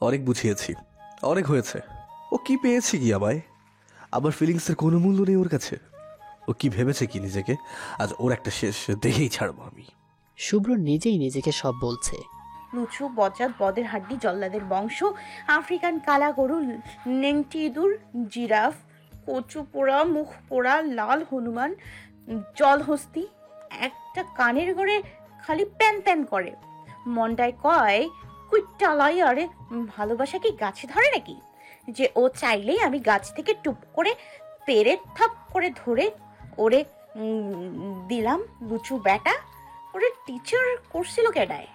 অনেক বুঝিয়েছি, অনেক হয়েছে। ও কি পেয়েছে কি আমায়? আমার ফিলিংসের কোনো মূল্য নেই ওর কাছে। ও কি ভেবেছে কি নিজেকে? আজ ওর একটা শেষ দেখেই ছাড়বো আমি। শুভ্র নিজেই নিজেকে সব বলছে। লুচু বজ্জাত বদের হাড্ডি জল্লাদের বংশ, আফ্রিকান কালা গরু, নেংটি ইঁদুর, জিরাফ, কচু পোড়া মুখ পোড়া লাল হনুমান, জলহস্তি, একটা কানের গড়ে খালি প্যান প্যান করে, মন্ডায় কয় কুইটালাই। আরে ভালোবাসা কি গাছে ধরে নাকি যে ও চাইলেই আমি গাছ থেকে টুপ করে পেরে থাপ করে ধরে ওরে দিলাম? লুচু বেটা, ওরে টিচার করছিল কেডায়?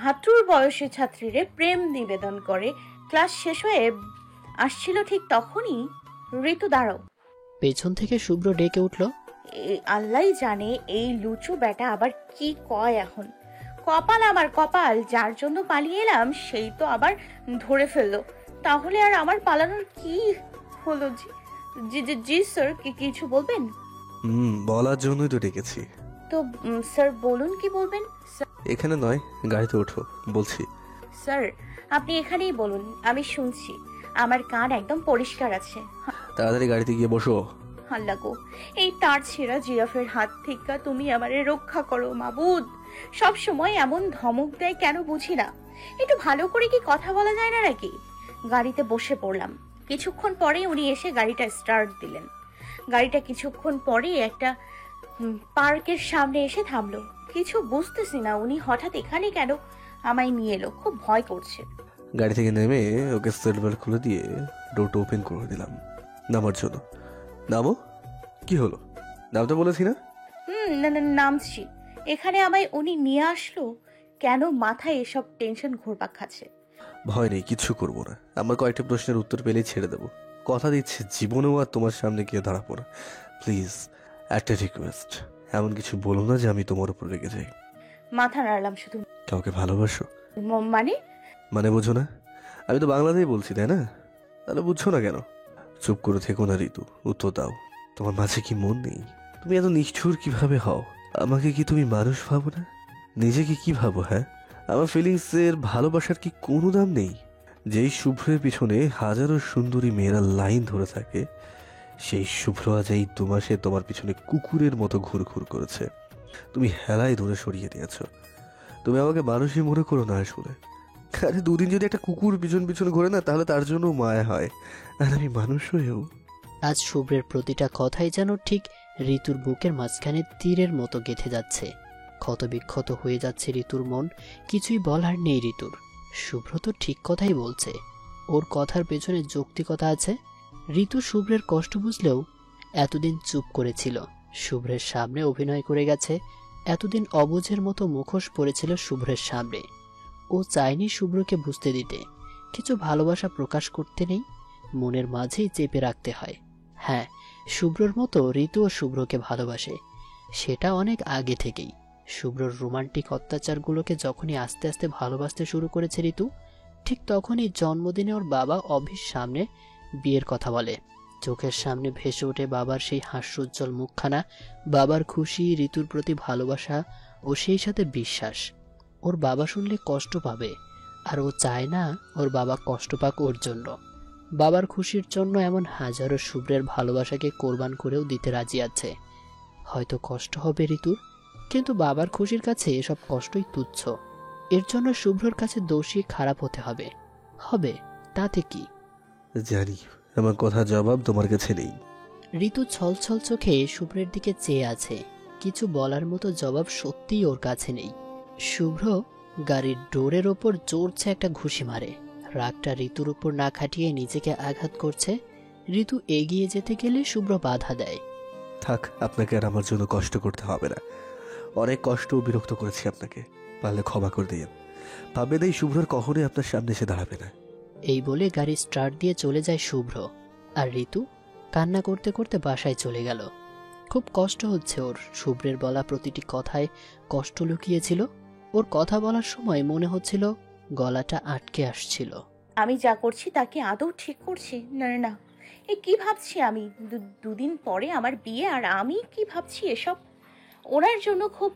হাঁটুর বয়সে ছাত্রীরে প্রেম নিবেদন করে ক্লাস শেষ হয়ে আসছিল ঠিক তখনই ঋতু দাঁড়াও। পেছন থেকে শুভ্র ডেকে উঠল, আল্লাহ জানে এই লুচু বেটা আবার কি কয় এখন। কপাল আমার কপাল, যার জন্য পালিয়ে এলাম সেই তো আবার ধরে ফেললো। তাহলে আর আমার পালানোর কি হলো? জি জি জি জি স্যার, কি কিছু বলবেন? বলার জন্যই তো ডেকেছি। তো স্যার বলুন, কি বলবেন? এখানে নয়, গাড়িতে ওঠো বলছি। স্যার আপনি এখানেই বলুন, আমি শুনছি, আমার কান একদম পরিষ্কার আছে। তাড়াতাড়ি গাড়িতে গিয়ে বসো। আল্লাহ গো, এই তার ছেঁড়া জিরাফের হাত থেকে তুমি আমারে রক্ষা করো মাবুদ। সব সময় এমন ধমক দেয় কেন বুঝি না। একটু ভালো করে কি কথা বলা যায় না নাকি? গাড়িতে বসে পড়লাম। কিছুক্ষণ পরে উনি এসে গাড়িটা স্টার্ট দিলেন। গাড়িটা কিছুক্ষণ পরে একটা পার্কের সামনে এসে থামলো। কিছু বুঝতেছি না উনি হঠাৎ এখানে কেন আমায় নিয়ে এলো, খুব ভয় করছে। গাড়ি থেকে নেমে ওকে সিট বেল্ট খুলে দিয়ে ডোরটা ওপেন করে দিলাম নামার জন্য। নামো। কি হলো, নামতে বলেছি না? না না, নামছি। এখানে আমায় উনি নিয়ে আসলো কেন? মাথায় এসব টেনশন ঘুরপাক খাচ্ছে। ভয় নেই, কিচ্ছু করবো না। আমার কয়েকটা প্রশ্নের উত্তর পেলেই ছেড়ে দেবো। কথা দিচ্ছি জীবনেও আর তোমার সামনে গিয়ে দাঁড়াবো না। প্লিজ, একটা রিকোয়েস্ট, এমন কিছু বলো না যে আমি তোমার উপর রেগে যাই। মাথা নাড়লাম শুধু। কাউকে ভালোবাসো? মানে? মানে বোঝো না? আমি তো বাংলাতেই বলছি, তাই না? তাহলে বুঝছো না কেন? চুপ করে থেকো না ঋতু, উত্তর দাও। তোমার মাঝে কি মন নেই? তুমি এত নিষ্ঠুর কিভাবে হও? আমাকে কি তুমি মানুষ ভাবো না? নিজেকে কি ভাবো? হ্যাঁ, আমার ফিলিংসের ভালোবাসার কি কোনো দাম নেই? যেই শুভ্রের পিছনে হাজারো সুন্দরী মেয়েরা লাইন ধরে থাকে, সেই শুভ্র আজ এই 2 মাসে তোমার পিছনে কুকুরের মতো ঘুরঘুর করেছে। তুমি হেলায় ধরে সরিয়ে দিয়েছ। তুমি আমাকে মানুষই মনে করো না আসলে। আরে 2 দিন যদি একটা কুকুর পিছন পিছন ঘোরে না, তাহলে তার জন্য মায়া হয়। আর আমি মানুষ হয়েও। আজ শুভ্রের প্রতিটা কথাই যেন ঠিক ঋতুর বুকের মাঝখানে তীরের মতো গেঁথে যাচ্ছে। ক্ষতবিক্ষত হয়ে যাচ্ছে ঋতুর মন। কিছুই বলার নেই ঋতুর। শুভ্র তো ঠিক কথাই বলছে, ওর কথার পেছনে যৌক্তিকতা আছে। ঋতু শুভ্রের কষ্ট বুঝলেও এতদিন চুপ করেছিল। শুভ্রের সামনে অভিনয় করে গেছে, এতদিন অবুঝের মতো মুখোশ পড়েছিল শুভ্রের সামনে। ও চায়নি শুভ্রকে বুঝতে দিতে, কিছু ভালোবাসা প্রকাশ করতে নেই, মনের মাঝেই চেপে রাখতে হয়। হ্যাঁ, শুভ্রর মতো ঋতুও শুভ্রকে ভালোবাসে, সেটা অনেক আগে থেকেই। শুভ্রর রোমান্টিক অত্যাচারগুলোকে যখনই আস্তে আস্তে ভালোবাসতে শুরু করেছে ঋতু, ঠিক তখনই জন্মদিনে ওর বাবা অভির সামনে বিয়ের কথা বলে। চোখের সামনে ভেসে ওঠে বাবার সেই হাস্যোজ্জ্বল মুখখানা, বাবার খুশি, ঋতুর প্রতি ভালোবাসা ও সেই সাথে বিশ্বাস। ওর বাবা শুনলে কষ্ট পাবে, আর ও চায় না ওর বাবা কষ্ট পাক ওর জন্য। বাবার খুশির জন্য এমন হাজারো শুভ্রের ভালোবাসাকে কোরবান করেও দিতে রাজি আছে। হয়তো কষ্ট হবে ঋতুর, কিন্তু বাবার খুশির কাছে এসব কষ্টই তুচ্ছ। এর জন্য শুভ্রর কাছে দোষী খারাপ হতে হবে, হবে, তাতে কি? জানি আমার কথার জবাব তোমার কাছে নেই। ঋতু ছলছল চোখে শুভ্রের দিকে চেয়ে আছে, কিছু বলার মতো জবাব সত্যিই ওর কাছে নেই। শুভ্র গাড়ির ডোরের ওপর জোরছে একটা ঘুষি মারে। রাগটা ঋতুর উপর না খাটিয়ে নিজেকে আঘাত করছে। ঋতু এগিয়ে যেতে গেলে শুভ্র বাধা দেয়। থাক, আপনাকে আর আমার জন্য কষ্ট করতে হবে না। অনেক কষ্ট ও বিরক্ত করেছি আপনাকে, পারলে ক্ষমা করে দিন। ভাববেন এই শুভ্রর কখনোই আপনার সামনে এসে দাঁড়াবে না। এই বলে গাড়ি স্টার্ট দিয়ে চলে যায় শুভ্র, আর ঋতু কান্না করতে করতে বাসায় চলে গেল। খুব কষ্ট হচ্ছে ওর। শুভ্রের বলা প্রতিটি কথায় কষ্ট লুকিয়েছিল। ওর কথা বলার সময় মনে হচ্ছিল গলাটা আটকে আসছিল। আমি যা করছি তাকে আদৌ ঠিক করছি? না না না, এ কি ভাবছি আমি? দুদিন পরে আমার বিয়ে, আর আমি কি ভাবছি এসব? ওনার জন্য খুব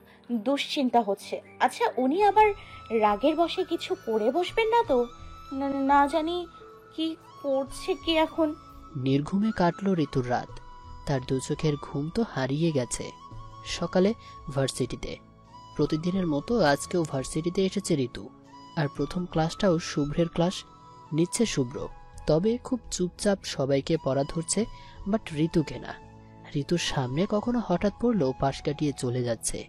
দুশ্চিন্তা হচ্ছে। আচ্ছা, উনি আবার রাগের বশে কিছু করে বসবেন না তো? না না জানি কি করছে কি এখন। নির্ঘুমে কাটল ঋতুর রাত। তার দু চোখের ঘুম তো হারিয়ে গেছে। সকালে ভার্সিটিতে প্রতিদিনের মতো আজকেও ভার্সিটিতে এসেছে ঋতু। আর প্রথম ক্লাসটাও শুভ্রের ক্লাস নিচ্ছে শুভ্র। তবে খুব চুপচাপ সবাইকে পড়া ধরছে, বাট ঋতুকে না। ঋতুর সামনে কখনো হঠাৎ পড়লেও পাশ কাটিয়ে চলে যাচ্ছে।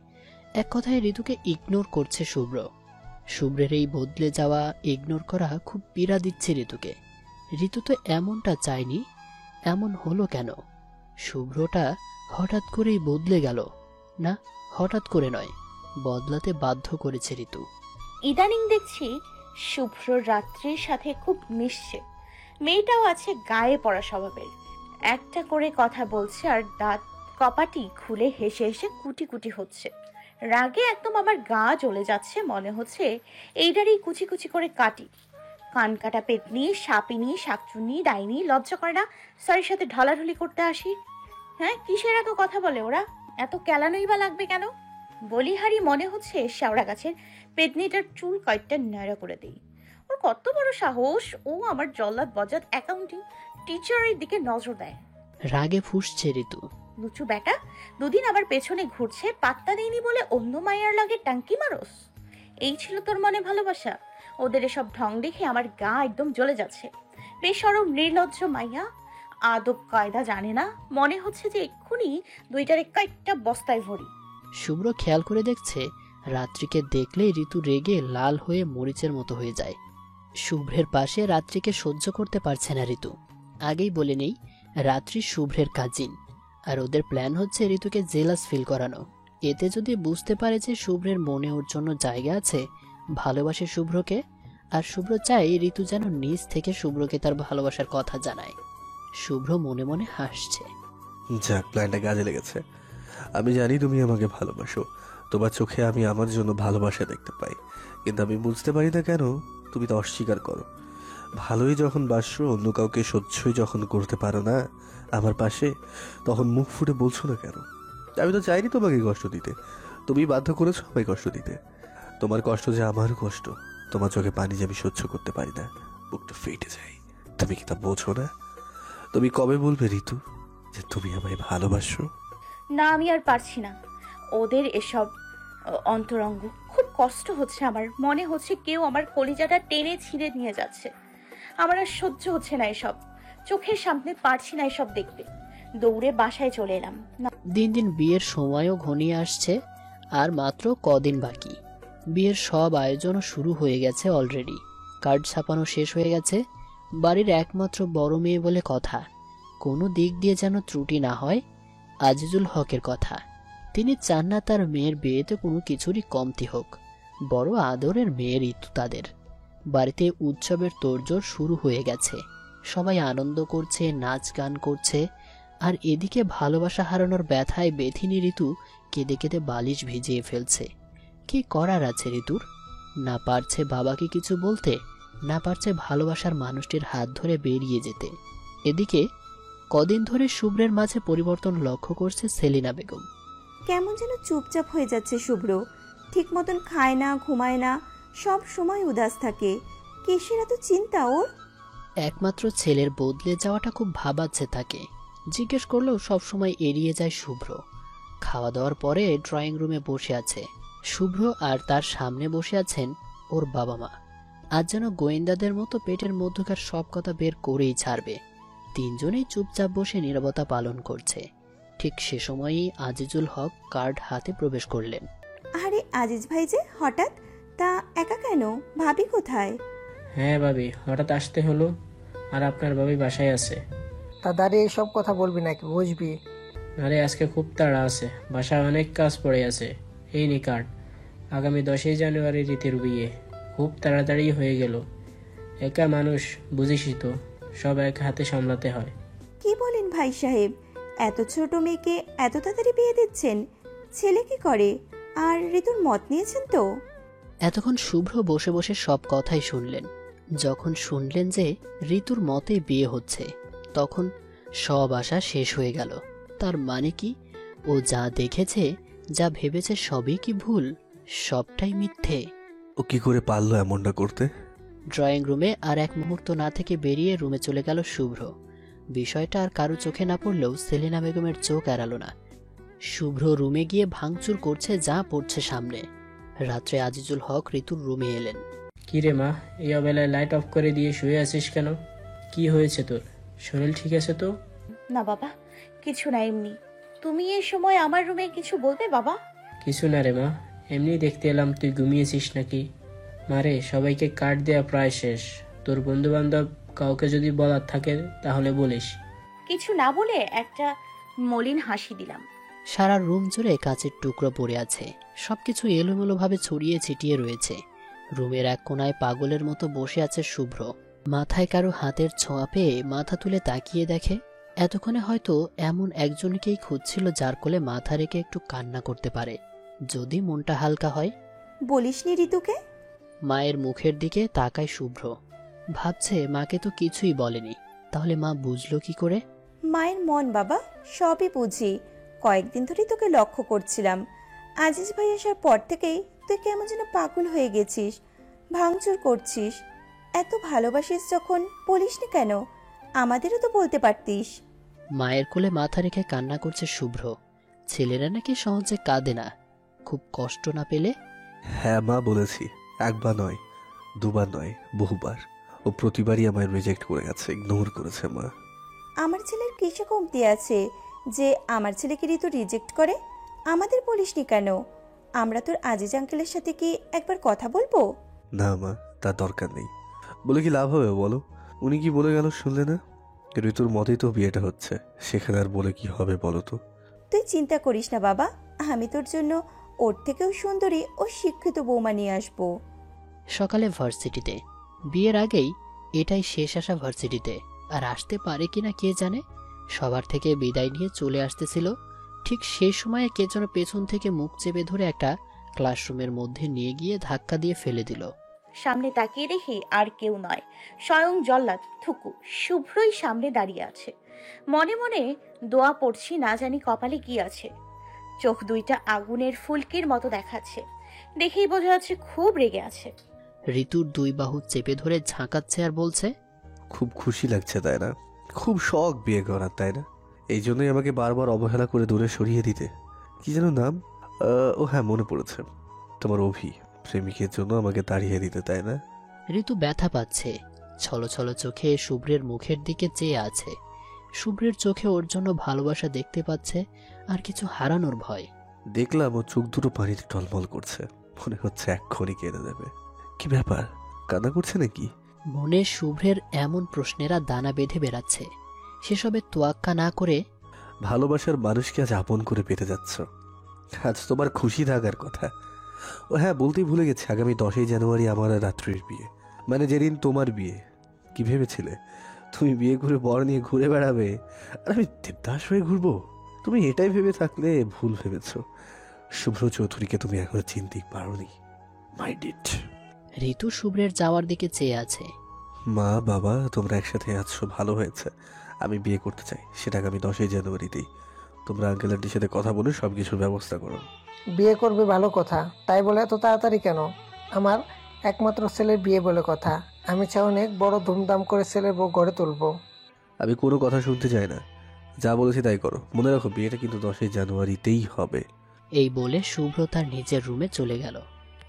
এক কথায় ঋতুকে ইগনোর করছে শুভ্র। শুভ্রের এই বদলে যাওয়া ইগনোর করা খুব পীড়া দিচ্ছে ঋতুকে। ঋতু তো এমনটা চায়নি, এমন হলো কেন? শুভ্রটা হঠাৎ করেই বদলে গেল। না, হঠাৎ করে নয়, বদলাতে বাধ্য করেছে ঋতু। ইদানিং দেখছি শুভ্র রাত্রির সাথে খুব মিশছে। মেয়েটাও আছে গায়ে পড়া স্বভাবের। একটা করে কথা বলছে আর দাঁত কপাটি খুলে হেসে হেসে কুটি কুটি হচ্ছে। রাগে একদম আমার গা জ্বলে যাচ্ছে, মনে হচ্ছে এইটারই কুচি কুচি করে কাটি। কান কাটা পেতনি, সাপিনি, শাকচুন্নি, ডাইনি, লজ্জা করে না স্যারের সাথে ঢলাঢলি করতে আসি? হ্যাঁ, কিসের এত কথা বলে ওরা? এত কেলানোই বা লাগবে কেন? বলিহারি মনে হচ্ছে শেওড়া গাছের পেতনিটার চুল কয়েকটা ন্যাড়া করে দেই। ওর কত বড় সাহস, ও আমার জল্লাদ বজাত অ্যাকাউন্টিং টিচারের দিকে নজর দেয়। রাগে ফুঁসছে ঋতু। লুচু বেটা, দুদিন আবার পেছনে ঘুরছে, পাত্তা দেয়নি বলে অন্য মায়ের লাগে টাঙ্কি মারস? এই ছিল তোর মনে ভালোবাসা? ওদের এসব ঢং দেখে আমার গা একদম জ্বলে যাচ্ছে। বেশরম নির্লজ্জ মাইয়া, আদব কায়দা জানে না। মনে হচ্ছে যে এক্ষুনি দুইটারে কয়েকটা বস্তায় ভরি। শুভ্র খেয়াল করে দেখছে রাত্রিকে দেখলেই ঋতু রেগে লাল হয়ে মরিচের মতো হয়ে যায়। শুভ্রের পাশে রাত্রিকে সহ্য করতে পারছে না ঋতু। আগেই বলে নেই, রাত্রি শুভ্রের কাজিন, আর ওদের প্ল্যান হচ্ছে ঋতুকে জেলাস ফিল করানো। এতে যদি বুঝতে পারে যে শুভ্রের মনে ওর জন্য জায়গা আছে, ভালোবাসে শুভ্রকে, আর শুভ্র চাই ঋতু যেন নিজ থেকে শুভ্রকে তার ভালোবাসার কথা জানায়। শুভ্র মনে মনে হাসছে। যাক, প্ল্যানটা কাজে লেগেছে। আমি জানি তুমি আমাকে ভালোবাসো, তোমার চোখে আমি আমার জন্য ভালোবাসা দেখতে পাই, কিন্তু আমি বুঝতে পারি না কেন তুমি তো অস্বীকার করো। ভালোই যখন বাসো, অন্য কাউকে সহ্যই যখন করতে পারো না আমার পাশে, তখন মুখ ফুটে বলছো না কেন? আমি তো চাইনি তোমাকে কষ্ট দিতে, তুমি বাধ্য করেছো আমায় কষ্ট দিতে। তোমার কষ্ট যে আমারও কষ্ট, তোমার চোখে পানি যে আমি সহ্য করতে পারি না, বুকটা ফেটে যায়। তুমি কি তা বোঝো না? তুমি কবে বলবে ঋতু যে তুমি আমায় ভালোবাসো? না, আমি আর পারছি না ওদের এসব অন্তরঙ্গ। খুব কষ্ট হচ্ছে আমার, মনে হচ্ছে কেউ আমার কলিজাটা টেনে ছিঁড়ে নিয়ে যাচ্ছে। আমার আর সহ্য হচ্ছে না এসব, চোখের সামনে পারছি না এসব দেখতে। দৌড়ে বাসায় চলে এলাম। না, দিন দিন বিয়ের সময়ও ঘনিয়ে আসছে, আর মাত্র কদিন বাকি। বিয়ের সব আয়োজনও শুরু হয়ে গেছে অলরেডি। কার্ড ছাপানো শেষ হয়ে গেছে। বাড়ির একমাত্র বড় মেয়ে বলে কথা, কোনো দিক দিয়ে যেন ত্রুটি না হয়। আজিজুল হকের কথা, তিনি চান না তার মেয়ের বিয়েতে কোনো কিছুরই কমতি হোক। বড় আদরের মেয়ের ঋতু তাদের। বাড়িতে উৎসবের তোড়জোড় শুরু হয়ে গেছে। সবাই আনন্দ করছে, নাচ গান করছে। আর এদিকে ভালোবাসা হারানোর ব্যথায় বেথিনী ঋতু কেঁদে কেঁদে বালিশ ভিজিয়ে ফেলছে। কি করার আছে ঋতুর? না পারছে বাবাকে কিছু বলতে, না পারছে ভালোবাসার মানুষটির হাত ধরে বেরিয়ে যেতে। এদিকে কদিন ধরে শুভ্রের মাঝে পরিবর্তন লক্ষ্য করছে সেলিনা বেগম। কেমন যেন চুপচাপ হয়ে যাচ্ছে শুভ্র। ঠিক মতন খায় না, ঘুমায় না, সব সময় উদাস থাকে। কিসের এত চিন্তা ওর? একমাত্র ছেলের বদলে যাওয়াটা খুব ভাবাচ্ছে তাকে। জিজ্ঞেস করলেও সবসময় এড়িয়ে যায় শুভ্র। খাওয়া দাওয়ার পরে ড্রয়িং রুমে বসে আছে শুভ্র, আর তার সামনে বসে আছেন ওর বাবা মা। আজ যেন গোয়েন্দাদের মতো পেটের মধ্যকার সব কথা বের করেই ছাড়বে। তিনজনেই চুপচাপ বসে নীরবতা পালন করছে। ঠিক সে সময়ই আজিজুল হক কার্ড হাতে প্রবেশ করলেন। আরে আজিজ ভাই যে হঠাৎ, তা একা কেন? ভাবি কোথায়? হ্যাঁ ভাবি, হঠাৎ আসতে হলো। আর আপনার ভাবি বাসায় আছে। তা দাঁড়িয়ে সব কথা বলবি নাকি, বুঝবি? আরে আজকে খুব তাড়া আছে, বাসায় অনেক কাজ পড়ে আছে। এই নি কার্ড, আগামী 10ই জানুয়ারি রীতির বিয়ে। খুব তাড়াতাড়ি হয়ে গেল। একা মানুষ, বুঝিসই তো, সব এক হাতে সামলাতে হয়। কি বলেন ভাই সাহেব, এত ছোট মেয়েকে এত তাড়াতাড়ি বিয়ে দিচ্ছেন? ছেলে কি করে? আর ঋতুর মত নিয়েছেন তো? এতক্ষণ শুভ্র বসে বসে সব কথাই শুনলেন। যখন শুনলেন যে ঋতুর মতে বিয়ে হচ্ছে, তখন সব আশা শেষ হয়ে গেল। তার মানে কি, ও যা দেখেছে, যা ভেবেছে সবই কি ভুল? সবটাই মিথ্যে? ও কি করে পারলো এমনটা করতে? ড্রয়িং রুমে আর এক মুহূর্ত না থেকে বেরিয়ে রুমে চলে গেল শুভ্র। বিষয়টা আর কারো চোখে না পড়লেও সেলিনা বেগমের চোখ এড়ালো না। শুভ্র রুমে গিয়ে ভাঙচুর করছে যা পড়ছে সামনে। রাত্রে আজিজুল হক ঋতুর রুমে এলেন। কি রে মা, এই অবেলায় লাইট অফ করে দিয়ে শুয়ে আছিস কেন? কি হয়েছে তোর? শরীর ঠিক আছে তো? না বাবা, কিছু না, এমনি। তুমি এই সময় আমার রুমে কিছু বলবে বাবা? কিছু না রে মা, এমনি দেখতে এলাম তুই ঘুমিয়েছিস নাকি। মারে, সবাইকে কার্ড দেয়া প্রায় শেষ। তোর বন্ধু বান্ধব কাউকে যদি বলার থাকে তাহলে বলিস। কিছু না বলে একটা মলিন হাসি দিলাম। সারা রুম জুড়ে কাচের টুকরো পড়ে আছে, সবকিছু এলোমেলোভাবে ছড়িয়ে ছিটিয়ে রয়েছে। রুমের এক কোনায় পাগলের মতো বসে আছে শুভ্র। মাথায় কারো হাতের ছোঁয়া পেয়ে মাথা তুলে তাকিয়ে দেখে এতক্ষণে হয়তো এমন একজনকেই খুঁজছিল যার কোলে মাথা রেখে একটু কান্না করতে পারে, যদি মনটা হালকা হয়। বলিসনি ঋতুকে? মায়ের মুখের দিকে তাকায় শুভ্র, ভাবছে মাকে তো কিছুই বলেনি, তাহলে মা বুঝলো কি করে? মায়ের মন বাবা, সবই বুঝি। কয়েকদিন ধরেই তোকে লক্ষ্য করছিলাম। আজিজ ভাই আসার পর থেকেই তুই কেমন যেন পাগল হয়ে গেছিস, ভাঙচুর করছিস। এত ভালোবাসিস যখন বলিসনি কেন? আমাদেরও তো বলতে পারতিস। মায়ের কোলে মাথা রেখে কান্না করছে শুভ্র। ছেলেরা নাকি সহজে কাঁদে না, খুব কষ্ট না পেলে। হ্যাঁ মা, বলেছি। একবার নয়, দুবার নয়, বহুবার। ও প্রতিবারই আমায় রিজেক্ট করে গেছে, ইগনোর করেছে মা। আমার ছেলের কিসে কমতি আছে যে আমার ছেলেকে ঋতু রিজেক্ট করে? আমাদের বলিসনি কেন? আমরা তোর আজিজ আঙ্কেলের সাথে কি একবার কথা বলবো? না মা, তার দরকার নেই। বলে কি লাভ হবে বলো? উনি কি বলে গেল শুনলে না? ঋতুর মতেই তো বিয়েটা হচ্ছে, সেখানে আর বলে কি হবে বলো তো? তুই চিন্তা করিস না বাবা, আমি তোর জন্য ওর থেকেও সুন্দরী ও শিক্ষিত বৌমা নিয়ে আসবো। সকালে ভার্সিটিতে, বিয়ের আগেই এটাই শেষ আসা ভার্সিটিতে, আর আসতে পারে কিনা কে জানে। সবার থেকে বিদায় নিয়ে চলে আসতেছিল, ঠিক সেই সময়ে কে যেন পেছন থেকে মুখ চেপে ধরে একটা ক্লাসরুমের মধ্যে নিয়ে গিয়ে ধাক্কা দিয়ে ফেলে দিল। সামনে তাকিয়ে দেখি আর কেউ নয়, স্বয়ং জল্লাদ থুকু শুভ্রই সামনে দাঁড়িয়ে আছে। মনে মনে দোয়া পড়ছি, না জানি কপালে কি আছে। চোখ দুইটা আগুনের ফুলকির মতো দেখাচ্ছে, দেখেই বোঝা যাচ্ছে খুব রেগে আছে। ঋতুর দুই বাহু চেপে ধরে ঝাঁকাচ্ছে আর বলছে, খুব খুশি লাগছে তাই না? খুব শখ বিয়ে করার তাই না? এই জন্যই আমাকে বারবার অবহেলা করে দূরে সরিয়ে দিতে। কি যেন নাম? ও হ্যাঁ, মনে পড়েছে। তোমার অভি প্রেমিকের জন্য আমাকে তাড়িয়ে দিতে তাই না? ঋতু ব্যথা পাচ্ছে, ছলো ছলো চোখে শুভ্রের মুখের দিকে চেয়ে আছে। শুভ্রের চোখে ওর জন্য ভালোবাসা দেখতে পাচ্ছে আর কিছু হারানোর ভয়। দেখলাম ও চোখ দুটো পানিতে টলমল করছে, মনে হচ্ছে এক্ষুনি কেঁদে দেবে। কি ব্যাপার, কান্না করছে নাকি? মনে শুভ্রের এমন প্রশ্নেরা দানা বেঁধে বেড়াচ্ছে। সেসবে তোয়াক্কা না করে, ভালোবাসার মানুষকে আজ আপন করে পেতে যাচ্ছ, আজ তোমার খুশি থাকার কথা। ও হ্যাঁ, বলতেই ভুলে গেছে, আগামী 10ই জানুয়ারি আমার আর রাত্রির বিয়ে, মানে যেদিন তোমার বিয়ে। কি ভেবেছিলে তুমি বিয়ে করে বর নিয়ে ঘুরে বেড়াবে আর আমি দেবদাস হয়ে ঘুরবো? তুমি এটাই ভেবে থাকলে ভুল ভেবেছ। শুভ্র চৌধুরীকে তুমি এখনো চিনতেই পারোনি। Mind it. ঋতু শুভ্রের যাওয়ার দিকে চেয়ে আছে। মা বাবা, তোমরা একসাথে আছো, ভালো হয়েছে। আমি বিয়ে করতে চাই, সেটা আগামী 10ই জানুয়ারিতেই। তোমরা আঙ্কেল আন্টির সাথে কথা বলে সব কিছুর ব্যবস্থা করো। বিয়ে করবে ভালো কথা, তাই বলে এত তাড়াতাড়ি কেন? আমার একমাত্র ছেলের বিয়ে বলে কথা। আমি চাই অনেক বড় ধুমধাম করে ছেলের বউ গড়ে তুলবো। আমি কোনো কথা শুনতে চাই না, যা বলেছি তাই করো। মনে রাখো, বিয়েটা কিন্তু 10ই জানুয়ারিতেই হবে। এই বলে শুভ্র তার নিজের রুমে চলে গেল।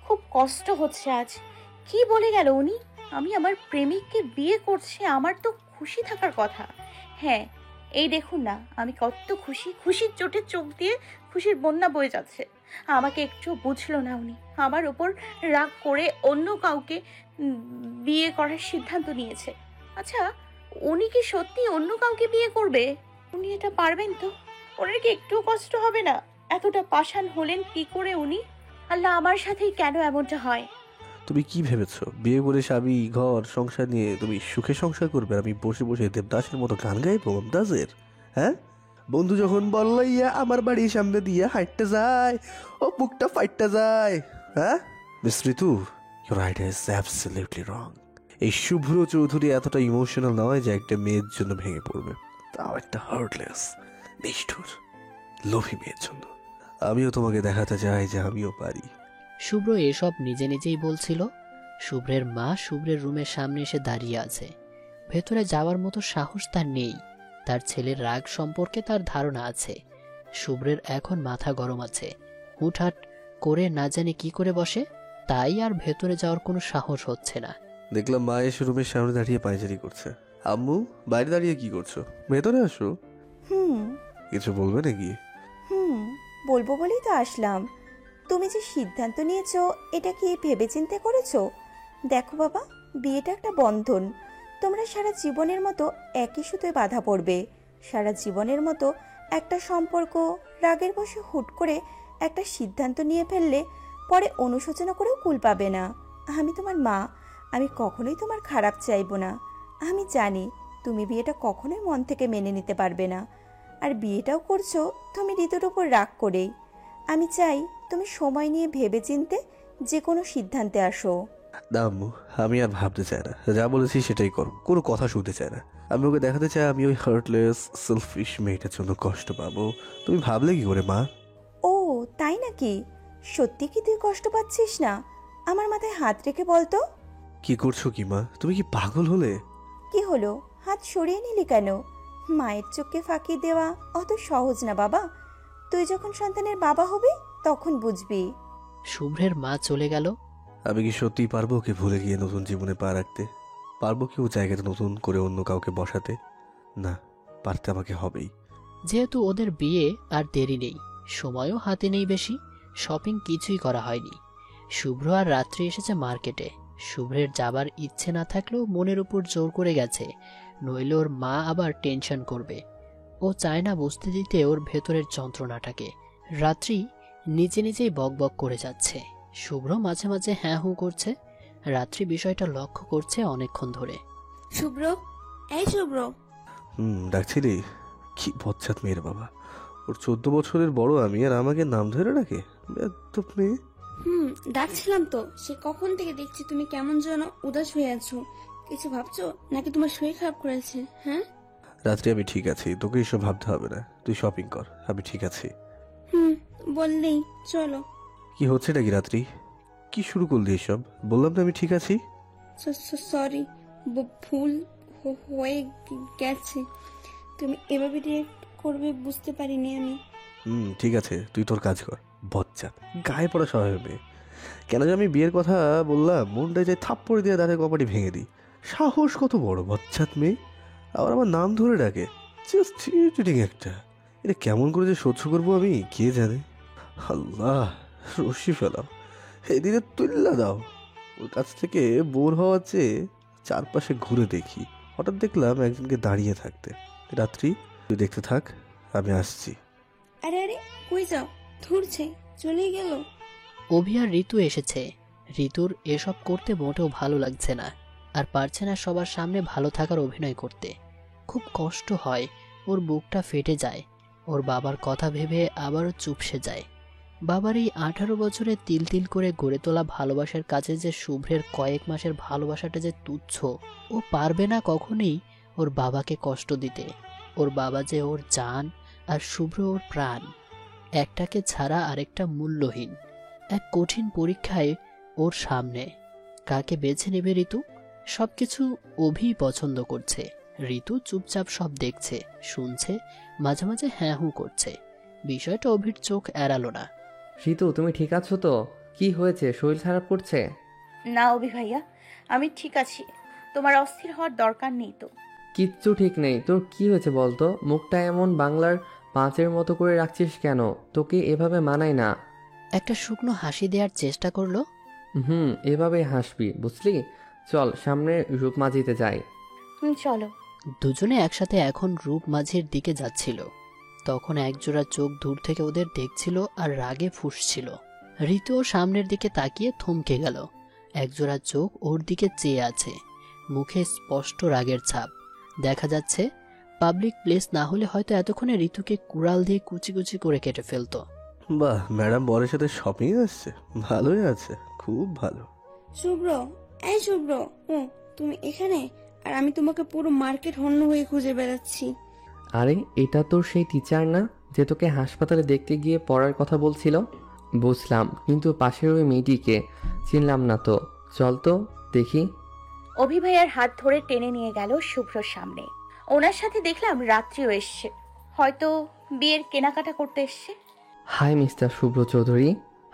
খুব কষ্ট হচ্ছে আজ। কি বলে গেল উনি? আমি আমার প্রেমিককে বিয়ে করছি, আমার তো খুশি থাকার কথা। হ্যাঁ, এই দেখুন না আমি কত খুশি, খুশির চোটে চোখ দিয়ে খুশির বন্যা বয়ে যাচ্ছে। আমাকে একটু বুঝলো না উনি, আমার ওপর রাগ করে অন্য কাউকে বিয়ে করার সিদ্ধান্ত নিয়েছে। আচ্ছা, উনি কি সত্যি অন্য কাউকে বিয়ে করবে? উনি এটা পারবেন তো? ওনার কি একটু কষ্ট হবে না? এতটা পাষাণ হলেন কি করে উনি? আল্লাহ, আমার সাথেই কেন এমনটা হয়? তুমি কি ভেবেছো বিয়ে করে স্বামী ঘর সংসার নিয়ে তুমি সুখে সংসার করবে, আর আমি বসে বসে দেবদাসের মতো গান গাইবো মমতাজের? হ্যাঁ, বন্ধু যখন বললাইয়া আমার বাড়ির সামনে দিয়ে হাইটটা যায়, ও বুকটা ফাইটটা যায়। হ্যাঁ miss Ritu, your idea is absolutely রং। এই শুভ্র চৌধুরী এতটা ইমোশনাল নয় যে একটা মেয়ের জন্য ভেঙে পড়বে, তাও একটা হার্টলেস, নিষ্ঠুর, লোভী মেয়ের জন্য। আমিও তোমাকে দেখাতে চাই যে আমিও পারি। শুভ্র এসব নিজে নিজেই বলছিল। শুভ্রের মা শুভ্রের রুমের সামনে এসে দাঁড়িয়ে আছে। ভেতরে যাওয়ার মতো সাহস তার নেই। তার ছেলের রাগ সম্পর্কে তার ধারণা আছে। শুভ্রের এখন মাথা গরম আছে। হুটহাট করে না জানি কি করে বসে, তাই আর ভেতরে যাওয়ার কোনো সাহস হচ্ছে না। দেখলাম মা এসে রুমের সামনে দাঁড়িয়ে পায়চারি করছে। আম্মু বাইরে দাঁড়িয়ে কি করছো? ভেতরে আসো। হুম কিছু বলবে নাকি? বলবো বলেই তো আসলাম। তুমি যে সিদ্ধান্ত নিয়েছো এটা কি ভেবেচিন্তে করেছো? দেখো বাবা, বিয়েটা একটা বন্ধন। তোমরা সারা জীবনের মতো একই সুতোয় বাঁধা পড়বে। সারা জীবনের মতো একটা সম্পর্ক রাগের বশে হুট করে একটা সিদ্ধান্ত নিয়ে ফেললে পরে অনুশোচনা করেও কুল পাবে না। আমি তোমার মা, আমি কখনোই তোমার খারাপ চাইবো না। আমি জানি তুমি বিয়েটা কখনোই মন থেকে মেনে নিতে পারবে না, আর বিয়েটাও করছো তুমি ঋতুর উপর রাগ করেই। আমি চাই তুমি সময় নিয়ে ভেবেচিন্তে যে কোনো সিদ্ধান্তে আসো। না আম্মু, আমি আর ভাবতে চাই না। যা বলেছি সেটাই করো, কোনো কথা শুনতে চাই না। আমি ওকে দেখাতে চাই আমি ওই হার্টলেস সেলফিশ মেয়েটার জন্য কষ্ট পাবো। তুমি ভাবলে কি করে মা? ও তাই নাকি? সত্যি কি তুই কষ্ট পাচ্ছিস না? আমার মাথায় হাত রেখে বলতো। কি করছো কি মা? তুমি কি পাগল হলে? কি হলো, হাত সরিয়ে নিলি কেন? মায়ের চোখকে ফাঁকি দেওয়া অত সহজ না বাবা। তুই যখন সন্তানের বাবা হবি তখন বুঝবি। শুভ্রের মা চলে গেল। আমি কি সত্যিই পারবো ওকে ভুলে গিয়ে নতুন জীবনে পা রাখতে? পারবো কি ও জায়গাটা নতুন করে অন্য কাউকে বসাতে? না, পারতে আমাকে হবেই। যেহেতু ওদের বিয়ে আর দেরি নেই, সময়ও হাতে নেই বেশি, শপিং কিছুই করা হয়নি। শুভ্র আর রাত্রি এসেছে মার্কেটে। শুভ্রের যাবার ইচ্ছে না থাকলেও মনের উপর জোর করে গেছে, নইলে ওর মা আবার টেনশন করবে। ও চায় না বুঝতে দিতে ওর ভেতরের যন্ত্রণাটাকে। রাত্রি নিজে নিজেই বকবক করে যাচ্ছে। শুভ্র মাঝে মাঝে হ্যাঁ হু করছে। রাত্রি বিষয়টা লক্ষ্য করছে অনেকক্ষণ ধরে। শুভ্র, এই শুভ্র। ডাকছিলি? কি বচ্চাত মেয়ের বাবা। ওর 14 বছরের বড় আমি, আর আমাকে নাম ধরে রাখে। বেয়াদব মেয়ে। ডাকছিলাম তো, সে কখন থেকে দেখছি তুমি কেমন যেন উদাস হয়ে আছো। কিছু ভাবছো নাকি তোমার শরীর খারাপ করেছে? হ্যাঁ রাত্রি আমি ঠিক আছি, তোকে এসব ভাবতে হবে না। তুই শপিং কর, আমি ঠিক আছি। বললেই চলো। কি হচ্ছে নাকি রাত্রি? কি শুরু করলি এসব? বললাম তো আমি ঠিক আছি। সরি, ভুল হয়ে গেছে। তুমি এভাবে রিয়েক্ট করবে বুঝতে পারিনি আমি। ঠিক আছে, তুই তোর কাজ কর। বচ্চাত গায়ে পড়া স্বভাবের মেয়ে। কেন যে আমি বিয়ের কথা বললাম, মনটায় যাই থাপ্পড় দিয়ে দাঁড়ের কপাটি ভেঙে দিই। সাহস কত বড় বচ্চাত মেয়ে! আবার আমার নাম ধরে ডাকে। জাস্ট চিটিং একটা। এটা কেমন করে যে সহ্য করবো আমি কে জানে। আল্লাহ, রশি ফেলাও, এদিকে তুল্লা দাও। ওর কাছ থেকে বোর হওয়ার চেয়ে চারপাশে ঘুরে দেখি। হঠাৎ দেখলাম একজনকে দাঁড়িয়ে থাকতে। রাত্রি, তুই দেখতে থাক, আমি আসছি। আরে আরে, কই যাও? ধরছে, চলে গেল। অভি আর ঋতু এসেছে। ঋতুর এসব করতে মোটেও ভালো লাগছে না, আর পারছে না সবার সামনে ভালো থাকার অভিনয় করতে। খুব কষ্ট হয়, ওর বুকটা ফেটে যায়। ওর বাবার কথা ভেবে আবারও চুপসে যায়। বাবার এই 18 বছরে তিল তিল করে গড়ে তোলা ভালোবাসার কাছে যে শুভ্রের কয়েক মাসের ভালোবাসাটা যে তুচ্ছ। ও পারবে না কখনোই ওর বাবাকে কষ্ট দিতে। ওর বাবা যে ওর জান, আর শুভ্র ওর প্রাণ। একটাকে ছাড়া আরেকটা মূল্যহীন। এক কঠিন পরীক্ষায় ওর সামনে। কাকে বেছে নেবে ঋতু? সবকিছু অভি পছন্দ করছে। ঋতু চুপচাপ সব দেখছে, শুনছে, মাঝে মাঝে হ্যাঁ হু করছে। বিষয়টা অভির চোখ এড়ালো না। ঋতু, তুমি ঠিক আছো তো? কি হয়েছে, শরীর খারাপ করছে? না অভি ভাইয়া, আমি ঠিক আছি। তোমার অস্থির হওয়ার দরকার নেই তো। কিচ্ছু ঠিক নেই। তোর কি হয়েছে বলতো? মুখটা এমন বাংলার 5-এর মতো করে রাখছিস কেন? তোকে এভাবে মানায় না। একটা শুকনো হাসি দেওয়ার চেষ্টা করলো। এভাবেই হাসবি, বুঝলি? চল সামনে রূপমাঝিতে যাই। চলো। দুজনে একসাথে এখন রূপমাঝির দিকে যাচ্ছিল। তখন একজোড়া চোখ দূর থেকে ওদের দেখছিল আর রাগে ফুঁসছিল। ঋতু সামনের দিকে তাকিয়ে থমকে গেল। একজোড়া চোখ ওর দিকে চেয়ে আছে, মুখে স্পষ্ট রাগের ছাপ। দেখা যাচ্ছে পাবলিক প্লেস না হলে হয়তো এতক্ষণে ঋতুকে কুড়াল দিয়ে কুচি কুচি করে কেটে ফেলতো। বাহ, ম্যাডাম বরের সাথে শপিং আসছে, ভালোই আছে, খুব ভালো। শুভ্র, এই শুভ্র, তুমি এখানে? আর আমি তোমাকে পুরো মার্কেট হন্য হয়ে খুঁজে বেড়াচ্ছি। আরে, এটা তোর সেই টিচার না যে তোকে হাসপাতালে দেখতে গিয়ে পড়ার কথা বলছিল? বুঝলাম, কিন্তু পাশের ওই মেয়েটিকে চিনলাম না তো। চল তো দেখি। অভি ভাইয়ার হাত ধরে টেনে নিয়ে গেল শুভ্রর সামনে। ওনার সাথে দেখলাম রাত্রিও এসছে, হয়তো বিয়ের কেনাকাটা করতে এসছে। Hi mister Shubhra Chowdhury,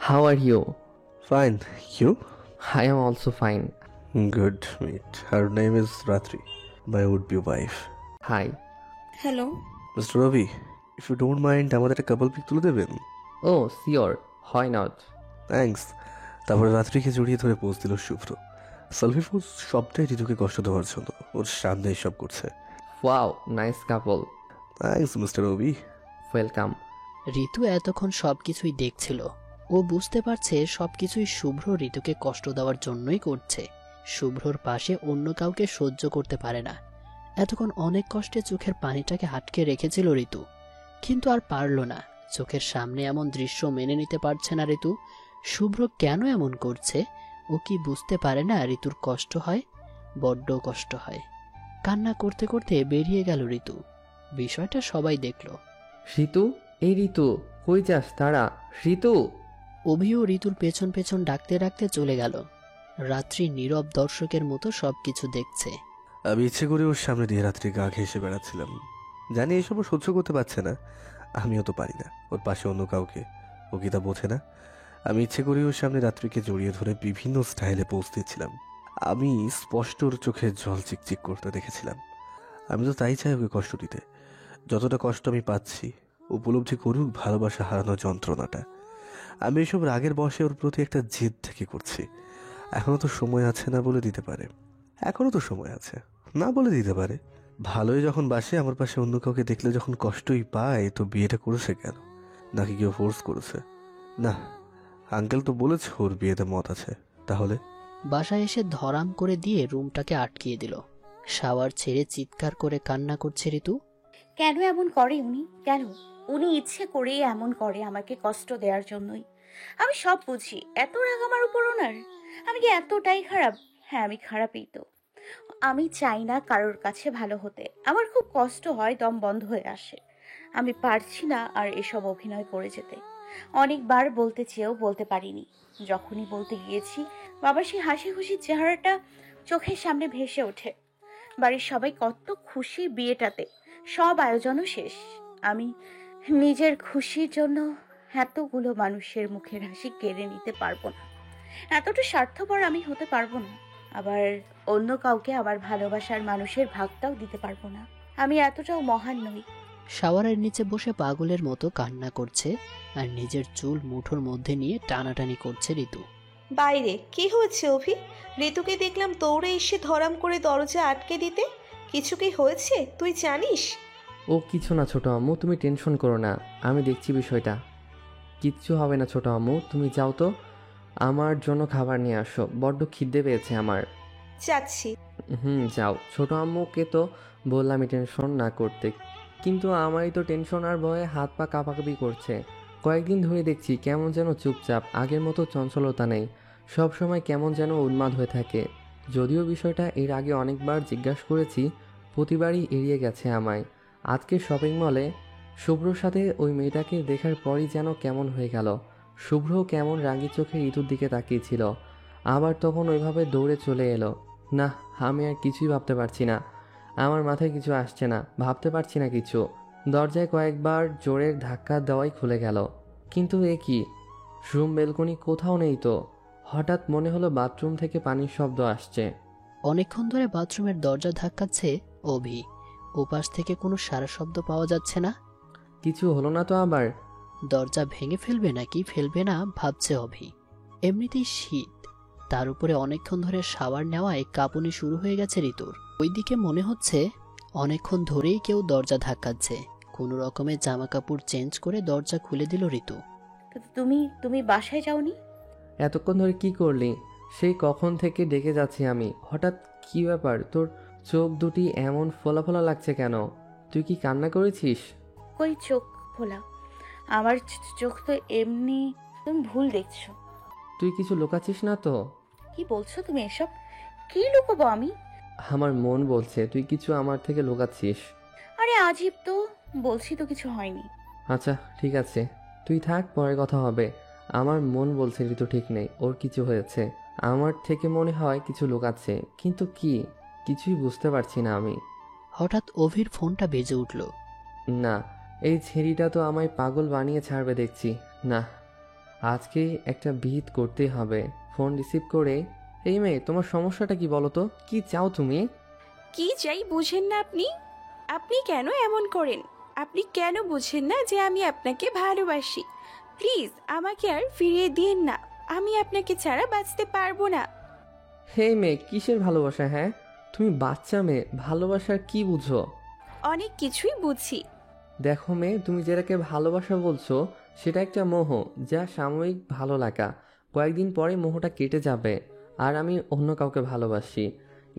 how are you? Fine. You? I am also fine. Good meet. Her name is Ratri, my would-be wife. Hi. Hello. Mr. Ravi, if you don't mind, আমাদের একটা কাপল পিক তুলে দেবেন? ও সিওর, হয় নট। থ্যাঙ্কস। তারপরে রাত্রিকে জড়িয়ে ধরে pose দিল শুভ্র। Selfie pose সবটাই ঋতুকে কষ্ট দেওয়ার জন্য, ওর সামনে সব করছে। ওয়াও, নাইস কাপল। থ্যাঙ্কস মিস্টার রবি। ওয়েলকাম। ঋতু এতক্ষণ সবকিছুই দেখছিল। ও বুঝতে পারছে সবকিছুই শুভ্র ঋতুকে কষ্ট দেওয়ার জন্যই করছে। শুভ্রর পাশে অন্য কাউকে সহ্য করতে পারে না। এতক্ষণ অনেক কষ্টে চোখের পানিটাকে আটকে রেখেছিল ঋতু, কিন্তু আর পারল না। চোখের সামনে এমন দৃশ্য মেনে নিতে পারছে না ঋতু। শুভ্র কেন এমন করছে? ও কি বুঝতে পারে না ঋতুর কষ্ট হয়? বড্ড কষ্ট হয়। কান্না করতে করতে বেরিয়ে গেল ঋতু। বিষয়টা সবাই দেখল। ঋতু, এই ঋতু, কই যাস? তারা ঋতু। অভিও ঋতুর পেছন পেছন ডাকতে ডাকতে চলে গেল। রাত্রি নীরব দর্শকের মতো সবকিছু দেখছে। আমি ইচ্ছে করে ওর সামনে দিয়ে রাত্রি গা ঘেঁষে বেড়াচ্ছিলাম। জানি এসব ও সহ্য করতে পারছে না, আমিও তো পারি না ওর পাশে অন্য কাউকে। ও কি তা বোঝে না? আমি ইচ্ছে করে ওর সামনে রাত্রিকে জড়িয়ে ধরে বিভিন্ন স্টাইলে পোজ দিচ্ছিলাম। আমি স্পষ্ট ওর চোখে জল চিকচিক করতে দেখেছিলাম। আমি তো তাই চাই ওকে কষ্ট দিতে। যতটা কষ্ট আমি পাচ্ছি উপলব্ধি করুক ভালোবাসা হারানোর যন্ত্রণাটা। আমি এসব রাগের বশে ওর প্রতি একটা জেদ থেকে করছি। এখনো তো সময় আছে, না বলে দিতে পারে। এখনো তো সময় আছে, না বলে দিতে পারে। ভালোই যখন বাসে, আমার পাশে অন্য কাউকে দেখলে যখন কষ্টই পায়, তো বিয়েটা করেছে কেন? নাকি কেউ ফোর্স করেছে? না, আঙ্কেল তো বলেছে ওর বিয়েতে মত আছে। তাহলে বাসায় এসে ধরাম করে দিয়ে রুমটাকে আটকিয়ে দিল। শাওয়ার ছেড়ে চিৎকার করে কান্না করছে ঋতু। কেন এমন করে উনি? কেন উনি ইচ্ছে করেই এমন করে আমাকে কষ্ট দেওয়ার জন্যই? আমি সব বুঝি। এত রাগ আমার উপর ওনার? আমি কি এতটাই খারাপ? হ্যাঁ, আমি খারাপই তো। আমি চাই না কারোর কাছে ভালো হতে। আমার খুব কষ্ট হয়, দম বন্ধ হয়ে আসে। আমি পারছি না আর এসব অভিনয় করে যেতে। অনেকবার বলতে চেয়েও বলতে পারিনি। যখনই বলতে গিয়েছি, বাবার সেই হাসি খুশি চেহারাটা চোখের সামনে ভেসে ওঠে। বাড়ির সবাই কত খুশি বিয়েটাতে, সব আয়োজনও শেষ। আমি নিজের খুশির জন্য এতগুলো মানুষের মুখের হাসি কেড়ে নিতে পারবো না। এতটা স্বার্থপর আমি হতে পারবো না। আবার অন্য কাউকে আমার ভালোবাসার মানুষের ভাগটাও দিতে পারবো না। আমি এতটাও মহান নই। শাওয়ারের নিচে বসে পাগলের মতো কান্না করছে আর নিজের চুল মুঠোর মধ্যে নিয়ে টানাটানি করছে ঋতু। বাইরে কি হয়েছে অভি? ঋতুকে দেখলাম দৌড়ে এসে ধরাম করে দরজা আটকে দিতে। কিছু কি হয়েছে তুই জানিস? ও কিছু না ছোট আম্মু, তুমি টেনশন করো না, আমি দেখছি বিষয়টা। কিচ্ছু হবে না ছোট আম্মু, তুমি যাও তো আমার জন্য খাবার নিয়ে আসো, বড্ড খিদে পেয়েছে আমার। যাচ্ছি। যাও। ছোট আম্মুকে তো বললামই টেনশন না করতে, কিন্তু আমারই তো টেনশন আর ভয়ে হাত পা কাঁপাকাঁপি করছে। কয়েকদিন ধরে দেখছি কেমন যেন চুপচাপ, আগের মতো চঞ্চলতা নেই, সব সময় কেমন যেন উন্মাদ হয়ে থাকে। যদিও বিষয়টা এর আগে অনেকবার জিজ্ঞাসা করেছি, প্রতিবারই এড়িয়ে গেছে আমায়। আজকে শপিং মলে শুভ্রর সাথে ওই মেয়েটাকে দেখার পরই যেন কেমন হয়ে গেল। শুভ্র কেমন রাগী চোখে ঋতুর দিকে তাকিয়েছিল, আবার তখন ওইভাবে দৌড়ে চলে এলো। না, আমি আর কিছুই ভাবতে পারছি না, আমার মাথায় কিছু আসছে না, ভাবতে পারছি না কিছু। দরজায় কয়েকবার জোরে ধাক্কা দেওয়াই খুলে গেল, কিন্তু এ কি, রুম বেলকনি কোথাও নেই তো। হঠাৎ মনে হলো বাথরুম থেকে পানির শব্দ আসছে। অনেকক্ষণ ধরে বাথরুমের দরজা ধাক্কাচ্ছে অভি। ওপাশ থেকে কোনো সারা শব্দ পাওয়া যাচ্ছে না। কিছু হলো না তো আবার? দরজা ভেঙে ফেলবে নাকি ফেলবে না ভাবছে অভি। এমনিতেই শীত, তার উপরে অনেকক্ষণ ধরে শাওয়ার নেওয়ায় কাঁপুনি শুরু হয়ে গেছে ঋতুর। ওইদিকে মনে হচ্ছে অনেকক্ষণ ধরেই কেউ দরজা ধাক্কাচ্ছে। কোনো রকমে জামা কাপড় চেঞ্জ করে দরজা খুলে দিল ঋতু। তুমি বাসায় যাওনি? এতক্ষণ ধরে কি করলি? সেই কখন থেকে ডেকে যাচ্ছি আমি। হঠাৎ কি ব্যাপার, তোর চোখ দুটি এমন ফোলা ফোলা লাগছে কেন? তুই কি কান্না করেছিস? কই চোখ খোলা? আমার চোখ তো এমনি। তুমি ভুল দেখছো। তুই কিছু লুকাচ্ছিস না তো? কি বলছো তুমি এসব? কি লুকাবো আমি? আমার মন বলছে তুই কিছু আমার থেকে লুকাচ্ছিস। আরে আজীব তো, বলছি তো কিছু হয়নি। আচ্ছা ঠিক আছে, তুই থাক, পরে কথা হবে। আমার মন বলছে ঋতু ঠিক নেই, ওর কিছু হয়েছে। আমার থেকে মনে হয় কিছু লুকাচ্ছে, কিন্তু কি কিছুই বুঝতে পারছি না আমি। হঠাৎ অভির ফোনটা বেজে উঠল। না, এই ছেড়িটা তো আমায় পাগল বানিয়ে ছাড়বে দেখছি। না, আজকেই একটা বিহিত করতেই হবে। ফোন রিসিভ করে, এই মেয়ে তোমার সমস্যাটা কি বলো তো? কি চাও তুমি? কি চাই বুঝেন না আপনি? আপনি কেন এমন করেন? আপনি কেন বুঝেন না যে আমি আপনাকে ভালোবাসি? প্লিজ আমাকে আর ফিরিয়ে দিন না, আমি আপনাকে ছাড়া বাঁচতে পারবো না। হে মেয়ে, কিসের ভালোবাসা? হ্যাঁ, তুমি বাচ্চা মেয়ে, ভালোবাসার কি বুঝো? অনেক কিছুই বুঝি। দেখো মেয়ে, তুমি যেটাকে ভালোবাসা বলছো সেটা একটা মোহ, যা সাময়িক ভালো লাগা। কয়েকদিন পরে মোহটা কেটে যাবে, আর আমি অন্য কাউকে ভালোবাসি।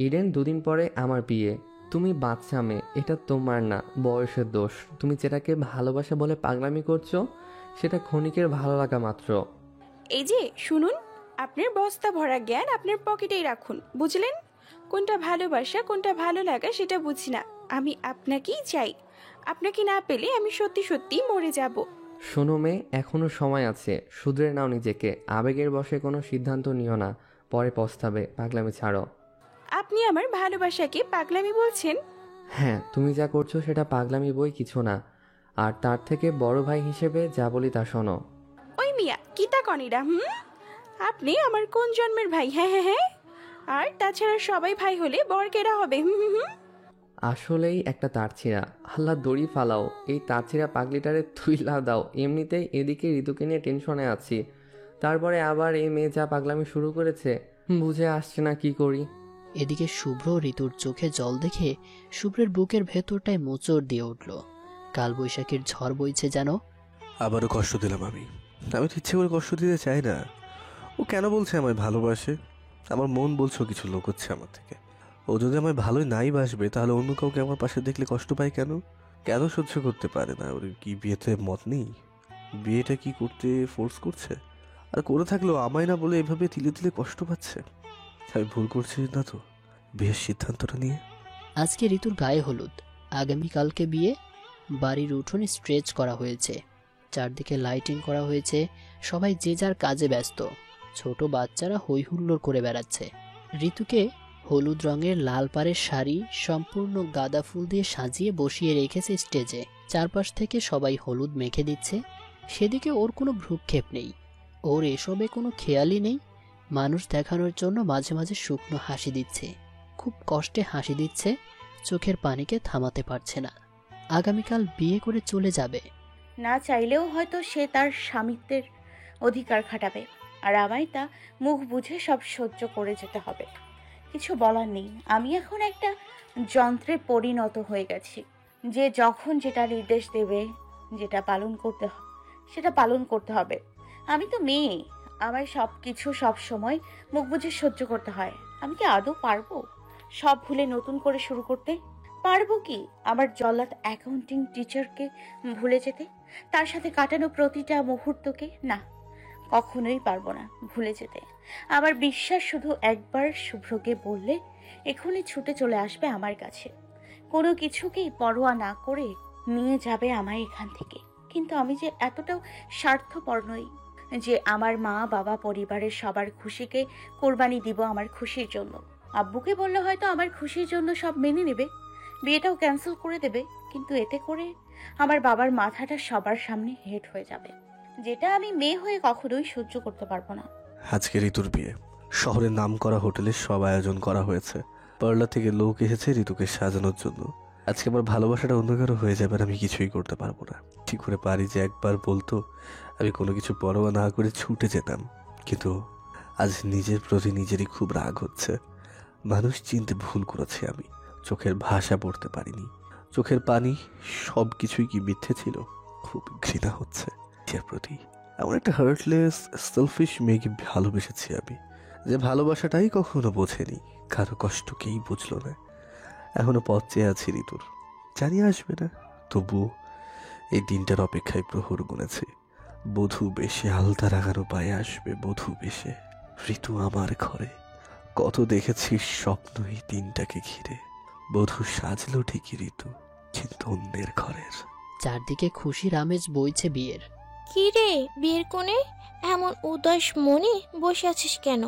ইডেন, 2 দিন পরে আমার বিয়ে। তুমি বাচ্চা মেয়ে, এটা তোমার না, বয়সের দোষ। তুমি যেটাকে ভালোবাসা বলে পাগলামি করছো সেটা ক্ষণিকের ভালো লাগা মাত্র। এই যে শুনুন, আপনার বস্তা ভরা জ্ঞান আপনার পকেটেই রাখুন, বুঝলেন? কোনটা ভালোবাসা কোনটা ভালো লাগা সেটা বুঝি না। আমি আপনাকেই চাই, আপনাকে না পেলে আমি সত্যি সত্যি মরে যাব। শোনো মেয়ে, এখনো সময় আছে, শুধরে নাও নিজেকে। আবেগের বশে কোনো সিদ্ধান্ত নিও না, পরে পস্তাবে। পাগলামি ছাড়ো। আপনি আমার ভালোবাসাকে পাগলামি বলছেন? হ্যাঁ, তুমি যা করছো সেটা পাগলামি বই কিছু না। আর তার থেকে বড় ভাই হিসেবে যা বলি তা শোনো। ওই মিয়া কিতা কনিরা, আপনি আমার কোন জন্মের ভাই? হ্যাঁ হ্যাঁ হ্যাঁ, আর তাছাড়া সবাই ভাই হলে বর কেরা হবে? আসলেই একটা তারছিরা। আল্লাহ দড়ি ফালাও, এই তারছিরা পাগলিটারে থুইলা দাও। এমনিতেই এদিকে ঋতুকে নিয়ে টেনশনে আছি, তারপরে আবার এই মেয়ে যা পাগলামি শুরু করেছে, বুঝে আসছে না কি করি। এদিকে শুভ্র ঋতুর চোখে জল দেখে শুভ্রের বুকের ভেতরটায় মোচড় দিয়ে উঠল। কালবৈশাখীর ঝড় বইছে যেন। আবারও কষ্ট দিলাম আমি তো ইচ্ছে করে কষ্ট দিতে চাই না। ও কেন বলছে আমায় ভালোবাসে? আমার মন বলছে ও কিছু লুকোচ্ছে আমার থেকে। ও যদি আমায় ভালোই নাই বাসবে, তাহলে অন্য কাউকে আমার পাশে দেখলে কষ্ট পায় কেন? কেন সহ্য করতে পারে না? ওর কি বিয়েতে মত নেই? বিয়েটা কি করতে ফোর্স করছে? আর করে থাকলেও আমায় না বলে এভাবে তিলে তিলে কষ্ট পাচ্ছে। আমি ভুল করছি না তো বিয়ের সিদ্ধান্তটা নিয়ে? আজকে ঋতুর গায়ে হলুদ, আগামীকালকে বিয়ে। বাড়ির উঠোনে স্ট্রেচ করা হয়েছে, চারদিকে লাইটিং করা হয়েছে। সবাই যে যার কাজে ব্যস্ত। ছোট বাচ্চারা হই হুল্লোড় করে বেড়াচ্ছে। ঋতুকে হলুদ রঙের লাল পাড়ের শাড়ি সম্পূর্ণ গাঁদা ফুল দিয়ে সাজিয়ে বসিয়ে রেখেছে স্টেজে। চারপাশ থেকে সবাই হলুদ মেখে দিচ্ছে। সেদিকে ওর কোনো ভ্রুক্ষেপ নেই, ওর এসবে কোনো খেয়ালই নেই। মানুষ দেখানোর জন্য মাঝে মাঝে শুকনো হাসি দিচ্ছে, খুব কষ্টে হাসি দিচ্ছে, চোখের পানিকে থামাতে পারছে না। আগামীকাল বিয়ে করে চলে যাবে। না চাইলেও হয়তো সে তার স্বামিত্বের অধিকার খাটাবে, আর আমায় তা মুখ বুঝে সব সহ্য করে যেতে হবে। কিছু বলার নেই, আমি এখন একটা যন্ত্রে পরিণত হয়ে গেছি, যে যখন যেটা নির্দেশ দেবে, যেটা পালন করতে সেটা পালন করতে হবে। আমি তো মেয়ে, আমার সব কিছু সব সময় মুখ বুঝে সহ্য করতে হয়। আমি কি আদৌ পারবো সব ভুলে নতুন করে শুরু করতে? পারবো কি আমার জল্লাদ অ্যাকাউন্টিং টিচারকে ভুলে যেতে, তার সাথে কাটানো প্রতিটা মুহূর্তকে? না, কখনোই পারবো না ভুলে যেতে। আমার বিশ্বাস শুধু একবার শুভ্রকে বললে এখনই ছুটে চলে আসবে আমার কাছে, কোনো কিছুকেই পরোয়া না করে নিয়ে যাবে আমায় এখান থেকে। কিন্তু আমি যে এতটাও স্বার্থপর নই যে আমার মা বাবা পরিবারের সবার খুশিকে কোরবানি দিব আমার খুশির জন্য। আব্বুকে বললে হয়তো আমার খুশির জন্য সব মেনে নেবে, বিয়েটাও ক্যান্সেল করে দেবে, কিন্তু এতে করে আমার বাবার মাথাটা সবার সামনে হেট হয়ে যাবে, যেটা আমি মেয়ে হয়ে কখনোই সহ্য করতে পারবো না। আজকে ঋতুর বিয়ে, শহরের নাম করা হোটেলে সব আয়োজন করা হয়েছে। পার্লার থেকে লোক এসেছে ঋতুকে সাজানোর জন্য। আজকে আমার ভালোবাসাটা অন্য কারো হয়ে যাবে, আর আমি কিছুই করতে পারবো না। ঠিক করে পারি যে একবার বলতো আমি কোনো কিছু পরোয়া না করে ছুটে যেতাম, কিন্তু আজ নিজের প্রতি নিজেরই খুব রাগ হচ্ছে। মানুষ চিনতে ভুল করেছি আমি, চোখের ভাষা পড়তে পারিনি। চোখের পানি সব কিছুই কি মিথ্যে ছিল? খুব ঘৃণা হচ্ছে নিজের প্রতি। এমন একটা হার্টলেস সেলফিশ মেয়েকে ভালোবেসেছি আমি, যে ভালোবাসাটাই কখনো বোঝেনি, কারো কষ্টকেই বুঝলো না। এখনো পথ চেয়ে আছি ঋতুর, জানি আসবে না, তবুও এই দিনটার অপেক্ষায় প্রহর গুনেছি। বধূ বেশে আলতা লাগানো পায়ে আসবে, বধূ বেশে ঋতু আমার ঘরে। কত দেখেছি স্বপ্ন এই দিনটাকে ঘিরে, বধূ সাজলো ঠিকই ঋতু, কিন্তু অন্যের ঘরের। চারদিকে খুশির আমেজ বইছে বিয়ের। কি রে বিয়ের কোণে এমন উদাস মনে বসে আছিস কেন?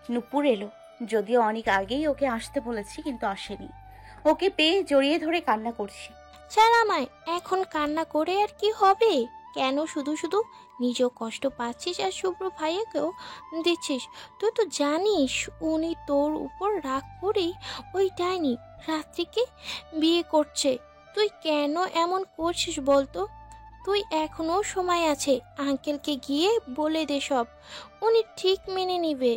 নুপুর এলো, যদিও অনেক আগেই ওকে আসতে বলেছি, কিন্তু আসেনি। ওকে পেয়ে জড়িয়ে ধরে কান্না করছি। ছাড় আমায়, এখন কান্না করে আর কি হবে? কেন শুধু শুধু নিজেও কষ্ট পাচ্ছিস আর শুভ্র ভাইয়াকেও দিচ্ছিস? তুই তো জানিস উনি তোর উপর রাগ করেই ওই ডাইনি রাত্রিকে বিয়ে করছে। তুই কেন এমন করছিস বলতো? তুই এখনো সময় আছে, আঙ্কেলকে গিয়ে বলে দে সব, উনি ঠিক মেনে নিবে।